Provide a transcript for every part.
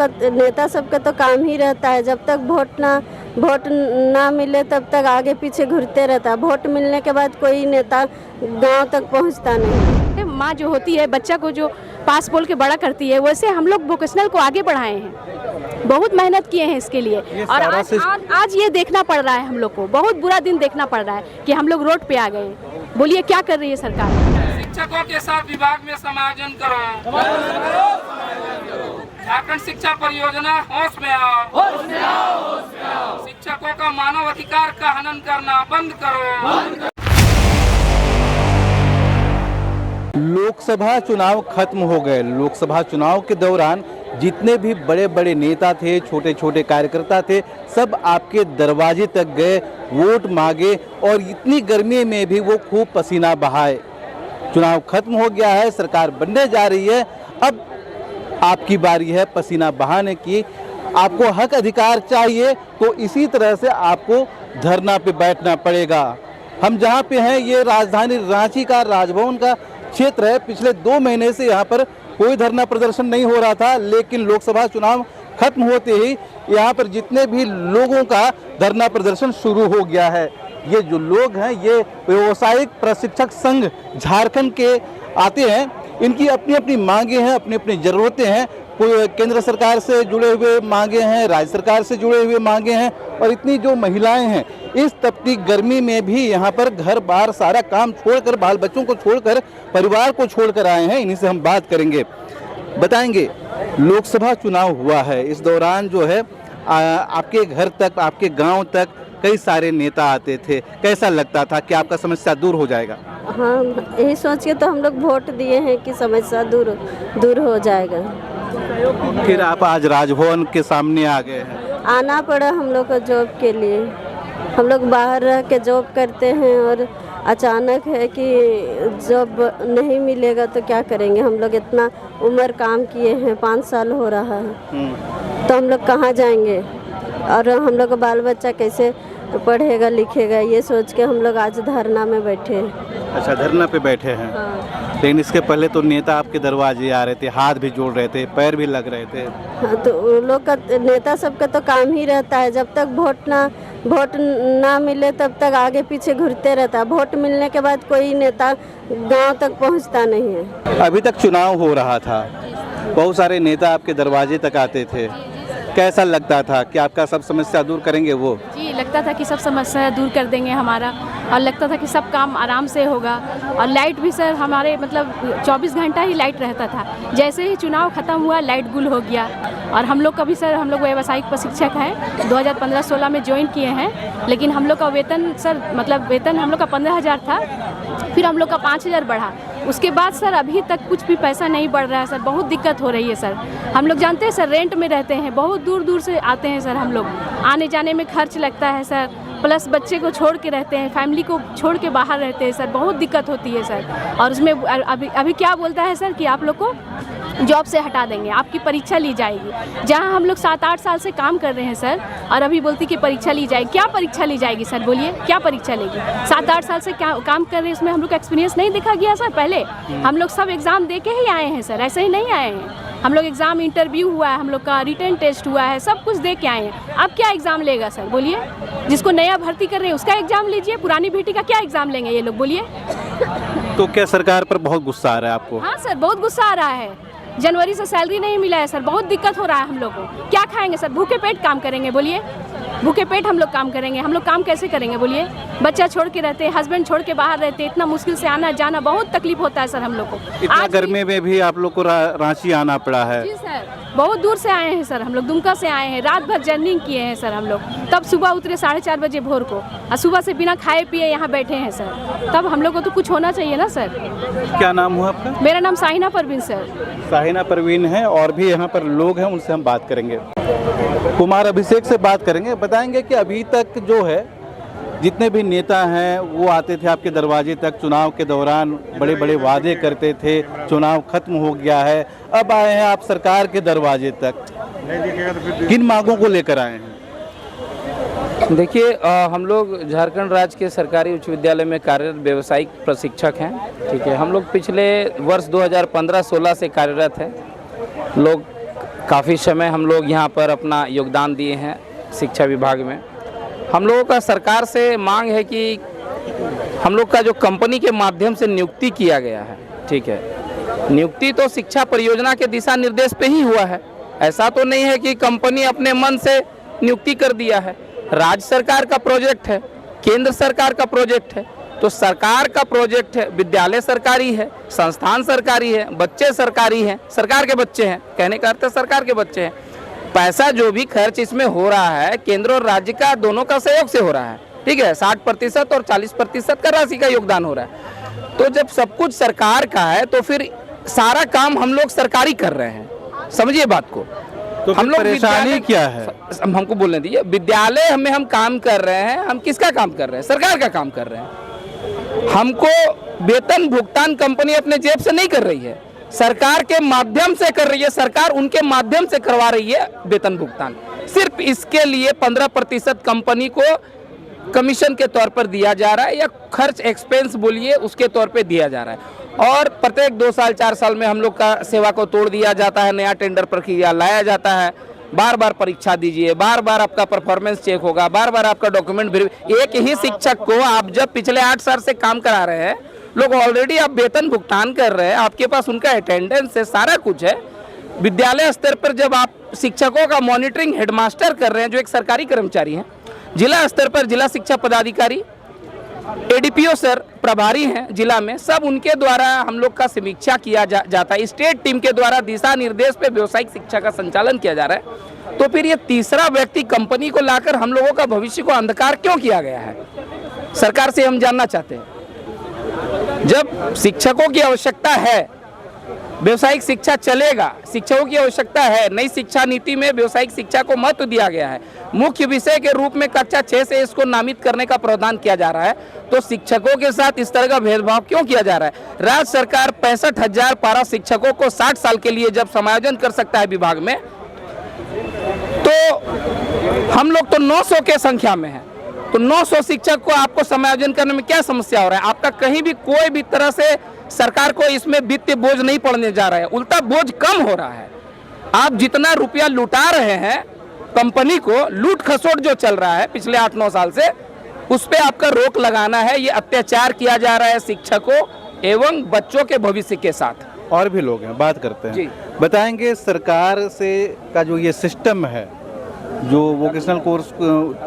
नेता सबका तो काम ही रहता है, जब तक वोट ना मिले तब तक आगे पीछे घूरते रहता है। वोट मिलने के बाद कोई नेता गांव तक पहुंचता नहीं। माँ जो होती है बच्चा को जो पास बोल के बड़ा करती है, वैसे हम लोग वोकेशनल को आगे बढ़ाए हैं, बहुत मेहनत किए हैं इसके लिए। और आज ये देखना पड़ रहा है, हम लोग को बहुत बुरा दिन देखना पड़ रहा है कि हम लोग रोड पे आ गए। बोलिए क्या कर रही है सरकार? शिक्षकों के साथ विभाग में समायोजन करो, झारखंड शिक्षा परियोजना होश में आओ, शिक्षकों का मानव अधिकार का हनन करना बंद करो। लोकसभा चुनाव खत्म हो गए। लोकसभा चुनाव के दौरान जितने भी बड़े बड़े नेता थे, छोटे छोटे कार्यकर्ता थे, सब आपके दरवाजे तक गए, वोट मांगे और इतनी गर्मी में भी वो खूब पसीना बहाए। चुनाव खत्म हो गया है, सरकार बनने जा रही है, अब आपकी बारी है पसीना बहाने की। आपको हक अधिकार चाहिए तो इसी तरह से आपको धरना पे बैठना पड़ेगा। हम जहाँ पे हैं ये राजधानी रांची का राजभवन का क्षेत्र है। पिछले 2 महीने से यहाँ पर कोई धरना प्रदर्शन नहीं हो रहा था, लेकिन लोकसभा चुनाव खत्म होते ही यहाँ पर जितने भी लोगों का धरना प्रदर्शन शुरू हो गया है। ये जो लोग हैं ये व्यावसायिक प्रशिक्षक संघ झारखंड के आते हैं, इनकी अपनी अपनी मांगे हैं, अपनी अपनी ज़रूरतें हैं। कोई केंद्र सरकार से जुड़े हुए मांगे हैं, राज्य सरकार से जुड़े हुए मांगे हैं, और इतनी जो महिलाएं हैं इस तपती गर्मी में भी यहाँ पर घर बार सारा काम छोड़कर, बाल बच्चों को छोड़कर, परिवार को छोड़कर आए हैं। इन्हीं से हम बात करेंगे, बताएंगे। लोकसभा चुनाव हुआ है, इस दौरान जो है आपके घर तक, आपके गाँव तक कई सारे नेता आते थे। कैसा लगता था कि आपका समस्या दूर हो जाएगा? हाँ, यही सोच के तो हम लोग वोट दिए हैं कि समस्या दूर हो जाएगा। फिर आप आज राजभवन के सामने आ गए हैं। आना पड़ा हम लोग को जॉब के लिए। हम लोग बाहर रह के जॉब करते हैं और अचानक है कि जॉब नहीं मिलेगा तो क्या करेंगे। हम लोग इतना उम्र काम किए हैं, 5 साल हो रहा है, तो हम लोग कहाँ जाएंगे और हम लोग का बाल बच्चा कैसे पढ़ेगा लिखेगा, ये सोच के हम लोग आज धरना में बैठे हैं। अच्छा, धरना पे बैठे हैं। हाँ। लेकिन इसके पहले तो नेता आपके दरवाजे आ रहे थे, हाथ भी जोड़ रहे थे, पैर भी लग रहे थे। हाँ, तो उन लोग का नेता सबका तो काम ही रहता है, जब तक वोट ना मिले तब तक आगे पीछे घूरते रहता है। वोट मिलने के बाद कोई नेता गांव तक पहुंचता नहीं है। अभी तक चुनाव हो रहा था, बहुत सारे नेता आपके दरवाजे तक आते थे। कैसा लगता था कि आपका सब समस्या दूर करेंगे वो? जी, लगता था कि सब समस्या दूर कर देंगे हमारा, और लगता था कि सब काम आराम से होगा। और लाइट भी सर हमारे मतलब 24 घंटा ही लाइट रहता था। जैसे ही चुनाव ख़त्म हुआ लाइट गुल हो गया। और हम लोग का भी सर, हम लोग व्यावसायिक प्रशिक्षक हैं, 2015-16 में ज्वाइन किए हैं, लेकिन हम लोग का वेतन सर मतलब वेतन हम लोग का 15,000 था, फिर हम लोग का 5,000 बढ़ा। उसके बाद सर अभी तक कुछ भी पैसा नहीं बढ़ रहा है सर, बहुत दिक्कत हो रही है सर। हम लोग जानते हैं सर, रेंट में रहते हैं, बहुत दूर दूर से आते हैं सर। हम लोग आने जाने में खर्च लगता है सर, प्लस बच्चे को छोड़ के रहते हैं, फैमिली को छोड़ के बाहर रहते हैं सर, बहुत दिक्कत होती है सर। और उसमें अभी क्या बोलता है सर कि आप लोग को जॉब से हटा देंगे, आपकी परीक्षा ली जाएगी। जहां हम लोग 7-8 साल से काम कर रहे हैं सर, और अभी बोलती कि परीक्षा ली जाएगी। क्या परीक्षा ली जाएगी सर, बोलिए क्या परीक्षा लेगी? 7-8 साल से काम कर रहे हैं, इसमें हम लोग का एक्सपीरियंस नहीं देखा गया सर? पहले हम लोग सब एग्ज़ाम दे के ही आए हैं सर, ऐसे ही नहीं आए हैं। हम लोग एग्ज़ाम, इंटरव्यू हुआ है, हम लोग का रिटन टेस्ट हुआ है, सब कुछ दे के आए हैं। अब क्या एग्ज़ाम लेगा सर, बोलिए? जिसको नया भर्ती कर रहे हैं उसका एग्ज़ाम लीजिए, पुरानी भर्ती का क्या एग्ज़ाम लेंगे ये लोग, बोलिए? तो क्या सरकार पर बहुत गुस्सा आ रहा है आपको? हाँ सर, बहुत गुस्सा आ रहा है। जनवरी से सैलरी नहीं मिला है सर, बहुत दिक्कत हो रहा है हम लोग को। क्या खाएंगे सर, भूखे पेट काम करेंगे, बोलिए? भूखे पेट हम लोग काम करेंगे, हम लोग काम कैसे करेंगे, बोलिए? बच्चा छोड़ के रहते हैं, हस्बैंड छोड़ के बाहर रहते हैं, इतना मुश्किल से आना जाना, बहुत तकलीफ होता है सर हम लोग को। इतना गर्मी में भी आप लोग को रांची आना पड़ा है? जी सर, बहुत दूर से आए हैं सर, हम लोग दुमका से आए हैं, रात भर जर्नी किए हैं सर हम लोग। तब सुबह उतरे 4:30 बजे भोर को, और सुबह से बिना खाए पिए यहाँ बैठे हैं सर। तब हम लोग को तो कुछ होना चाहिए ना सर। क्या नाम हुआ आपका? मेरा नाम साहिना परवीन सर। साहिना परवीन है, और भी यहाँ पर लोग हैं, उनसे हम बात करेंगे। कुमार अभिषेक से बात करेंगे, बताएंगे कि अभी तक जो है जितने भी नेता हैं वो आते थे आपके दरवाजे तक, चुनाव के दौरान बड़े बड़े वादे करते थे, चुनाव खत्म हो गया है, अब आए हैं आप सरकार के दरवाजे तक, किन मांगों को लेकर आए हैं? देखिए, हम लोग झारखंड राज्य के सरकारी उच्च विद्यालय में कार्यरत व्यावसायिक प्रशिक्षक हैं, ठीक है। हम लोग पिछले वर्ष 2015-16 से कार्यरत हैं। लोग काफ़ी समय हम लोग यहाँ पर अपना योगदान दिए हैं शिक्षा विभाग में। हम लोगों का सरकार से मांग है कि हम लोग का जो कंपनी के माध्यम से नियुक्ति किया गया है, ठीक है, नियुक्ति तो शिक्षा परियोजना के दिशा निर्देश पे ही हुआ है। ऐसा तो नहीं है कि कंपनी अपने मन से नियुक्ति कर दिया है। राज्य सरकार का प्रोजेक्ट है, केंद्र सरकार का प्रोजेक्ट है, तो सरकार का प्रोजेक्ट है, विद्यालय सरकारी है, संस्थान सरकारी है, बच्चे सरकारी हैं, सरकार के बच्चे हैं, कहने का अर्थ है सरकार के बच्चे हैं। पैसा जो भी खर्च इसमें हो रहा है केंद्र और राज्य का दोनों का सहयोग से हो रहा है, ठीक है, 60% और 40% का राशि का योगदान हो रहा है। तो जब सब कुछ सरकार का है तो फिर सारा काम हम लोग सरकारी कर रहे हैं, समझिए बात को। तो हम लोग परेशानी क्या है? हमको बोलने दीजिए। विद्यालय में हम काम कर रहे हैं, हम किसका काम कर रहे हैं? सरकार का काम कर रहे हैं। हमको वेतन भुगतान कंपनी अपने जेब से नहीं कर रही है, सरकार के माध्यम से कर रही है, सरकार उनके माध्यम से करवा रही है वेतन भुगतान। सिर्फ इसके लिए 15% कंपनी को कमीशन के तौर पर दिया जा रहा है, या खर्च एक्सपेंस बोलिए उसके तौर पे दिया जा रहा है। और प्रत्येक 2 साल 4 साल में हम लोग का सेवा को तोड़ दिया जाता है, नया टेंडर प्रक्रिया लाया जाता है, बार बार परीक्षा दीजिए, बार बार आपका परफॉर्मेंस चेक होगा, बार बार आपका डॉक्यूमेंट। एक ही शिक्षक को आप जब पिछले 8 साल से काम करा रहे हैं, लोग ऑलरेडी आप वेतन भुगतान कर रहे हैं, आपके पास उनका अटेंडेंस है, सारा कुछ है। विद्यालय स्तर पर जब आप शिक्षकों का मॉनिटरिंग हेडमास्टर कर रहे हैं जो एक सरकारी कर्मचारी हैं, जिला स्तर पर जिला शिक्षा पदाधिकारी, एडीपीओ सर प्रभारी हैं जिला में, सब उनके द्वारा हम लोग का समीक्षा किया जाता है। स्टेट टीम के द्वारा दिशा निर्देश पे व्यावसायिक शिक्षा का संचालन किया जा रहा है। तो फिर ये तीसरा व्यक्ति कंपनी को लाकर हम लोगों का भविष्य को अंधकार क्यों किया गया है, सरकार से हम जानना चाहते हैं। जब शिक्षकों की आवश्यकता है, व्यावसायिक शिक्षा चलेगा, शिक्षकों की आवश्यकता है, नई शिक्षा नीति में व्यावसायिक शिक्षा को महत्व दिया गया है, मुख्य विषय के रूप में कक्षा 6 से इसको नामित करने का प्रावधान किया जा रहा है, तो शिक्षकों के साथ इस तरह का भेदभाव क्यों किया जा रहा है? राज्य सरकार 65,000 पारा शिक्षकों को 60 साल के लिए जब समायोजन कर सकता है विभाग में, तो हम लोग तो 900 के संख्या में है, तो 900 शिक्षक को आपको समायोजन करने में क्या समस्या हो रहा है? आपका कहीं भी कोई भी तरह से सरकार को इसमें वित्तीय बोझ नहीं पड़ने जा रहा है, उल्टा बोझ कम हो रहा है। आप जितना रुपया लुटा रहे हैं कंपनी को, लूट खसोट जो चल रहा है पिछले 8-9 साल से, उस पे आपका रोक लगाना है। ये अत्याचार किया जा रहा है शिक्षकों एवं बच्चों के भविष्य के साथ। और भी लोग हैं, बात करते हैं, जी। बताएंगे सरकार से का जो ये सिस्टम है, जो वोकेशनल कोर्स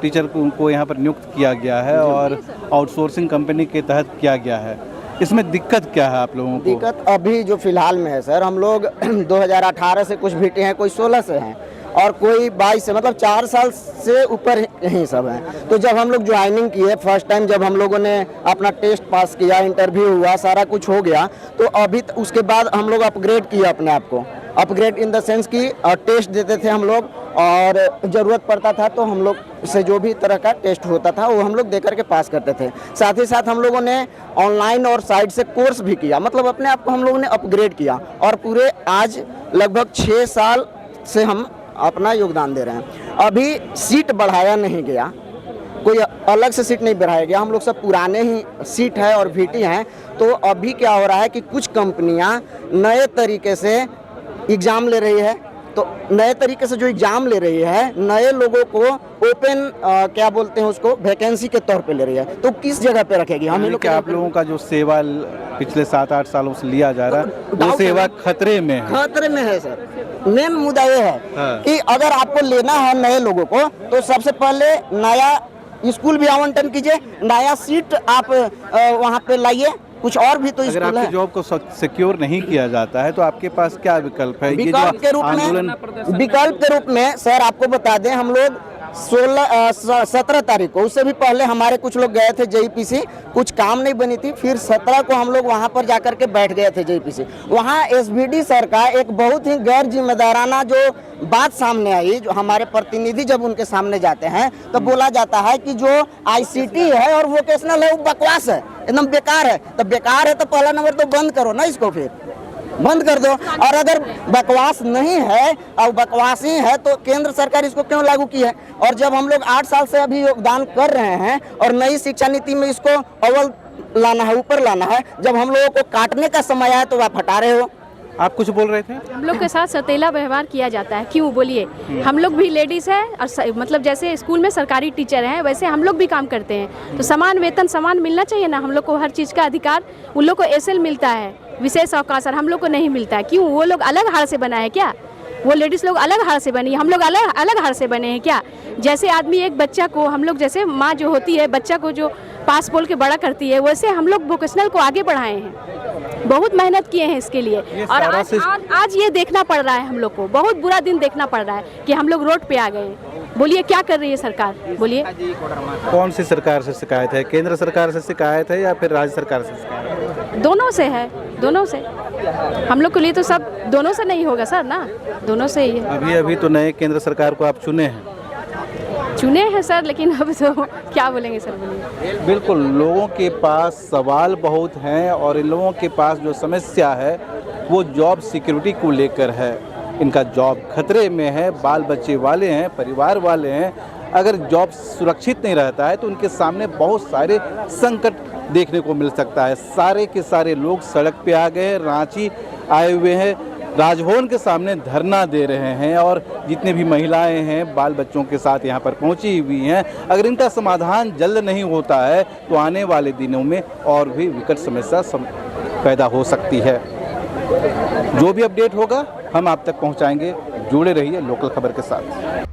टीचर को यहाँ पर नियुक्त किया गया है और आउटसोर्सिंग कंपनी के तहत किया गया है, इसमें दिक्कत क्या है आप लोगों को? दिक्कत अभी जो फिलहाल में है सर, हम लोग 2018 से कुछ भीटे हैं, कोई 16 से हैं और कोई 22 से, मतलब 4 साल से ऊपर ही सब हैं। तो जब हम लोग ज्वाइनिंग किए फर्स्ट टाइम, जब हम लोगों ने अपना टेस्ट पास किया, इंटरव्यू हुआ, सारा कुछ हो गया, तो अभी उसके बाद हम लोग अपग्रेड किया अपने आप को। अपग्रेड इन द सेंस की टेस्ट देते थे हम लोग, और ज़रूरत पड़ता था तो हम लोग से जो भी तरह का टेस्ट होता था वो हम लोग दे करके पास करते थे। साथ ही साथ हम लोगों ने ऑनलाइन और साइड से कोर्स भी किया, मतलब अपने आप को हम लोगों ने अपग्रेड किया, और पूरे आज लगभग 6 साल से हम अपना योगदान दे रहे हैं। अभी सीट बढ़ाया नहीं गया, कोई अलग से सीट नहीं बढ़ाया गया, हम लोग सब पुराने ही सीट है और वीटी हैं। तो अभी क्या हो रहा है कि कुछ कंपनियां नए तरीके से एग्ज़ाम ले रही है, तो नए तरीके से जो एग्ज़ाम ले रही है, नए लोगों को ओपन क्या बोलते हैं उसको, वैकेंसी के तौर पे ले रही है, तो किस जगह पे रखेगी? हम लोग आप लोगों का जो सेवा पिछले 7-8 सालों से लिया जा रहा है, वो सेवा खतरे में है। खतरे में है सर। मेन मुद्दा ये है कि अगर आपको लेना है नए लोगों को, तो सबसे पहले नया स्कूल भी आवंटन कीजिए, नया सीट आप वहाँ पे लाइए, कुछ और भी तो अगर स्कूल आपकी है। जॉब को सिक्योर नहीं किया जाता है तो आपके पास क्या विकल्प है? विकल्प के रूप में सर आपको बता दें, हम लोग 17 तारीख को, उससे भी पहले हमारे कुछ लोग गए थे जेईपीसी, कुछ काम नहीं बनी थी, फिर 17 को हम लोग वहां पर जाकर के बैठ गए थे जेईपीसी। वहां एसबीडी सर का एक बहुत ही गैर जिम्मेदाराना जो बात सामने आई, जो हमारे प्रतिनिधि जब उनके सामने जाते हैं तो बोला जाता है कि जो आईसीटी है और वोकेशनल है वो बकवास है, एकदम बेकार है। तो बेकार है तो पहला नंबर तो बंद करो ना, इसको फिर बंद कर दो। और अगर बकवास नहीं है और बकवास ही है तो केंद्र सरकार इसको क्यों लागू की है? और जब हम लोग 8 साल से अभी योगदान कर रहे हैं और नई शिक्षा नीति में इसको अव्वल लाना है, ऊपर लाना है, जब हम लोगों को काटने का समय आया तो आप हटा रहे हो। आप कुछ बोल रहे थे? हम लोग के साथ सौतेला व्यवहार किया जाता है। क्यों बोलिए? हम लोग भी लेडीज़ है और मतलब जैसे स्कूल में सरकारी टीचर हैं वैसे हम लोग भी काम करते हैं, तो समान वेतन समान मिलना चाहिए ना। हम लोग को हर चीज़ का अधिकार, उन लोग को एसएल मिलता है, विशेष अवकाश, और हम लोग को नहीं मिलता है। क्यों? वो लोग अलग हार से बना है क्या? वो लेडीज़ लोग अलग हार से बनी, हम लोग अलग अलग हार से बने हैं क्या? जैसे आदमी एक बच्चा को, हम लोग जैसे माँ जो होती है बच्चा को जो पास बोल के बड़ा करती है, वैसे हम लोग वोकेशनल को आगे बढ़ाए हैं, बहुत मेहनत किए हैं इसके लिए। और आज ये देखना पड़ रहा है, हम लोग को बहुत बुरा दिन देखना पड़ रहा है कि हम लोग रोड पे आ गए। बोलिए क्या कर रही है सरकार? बोलिए। कौन सी सरकार से शिकायत है? केंद्र सरकार से शिकायत है या फिर राज्य सरकार से शिकायत है? दोनों से है, दोनों से। हम लोग के लिए तो सब दोनों से नहीं होगा सर ना, दोनों से ही है। अभी तो नए केंद्र सरकार को आप चुने हैं? चुने हैं सर, लेकिन अब तो क्या बोलेंगे सर, बोलिए। बिल्कुल, लोगों के पास सवाल बहुत हैं और इन लोगों के पास जो समस्या है वो जॉब सिक्योरिटी को लेकर है। इनका जॉब खतरे में है, बाल बच्चे वाले हैं, परिवार वाले हैं। अगर जॉब सुरक्षित नहीं रहता है तो उनके सामने बहुत सारे संकट देखने को मिल सकता है। सारे के सारे लोग सड़क पे आ गए हैं, रांची आए हुए हैं, राजभवन के सामने धरना दे रहे हैं और जितने भी महिलाएं हैं बाल बच्चों के साथ यहाँ पर पहुँची हुई हैं। अगर इनका समाधान जल्द नहीं होता है तो आने वाले दिनों में और भी विकट समस्या पैदा हो सकती है। जो भी अपडेट होगा हम आप तक पहुँचाएंगे। जुड़े रहिए लोकल खबर के साथ।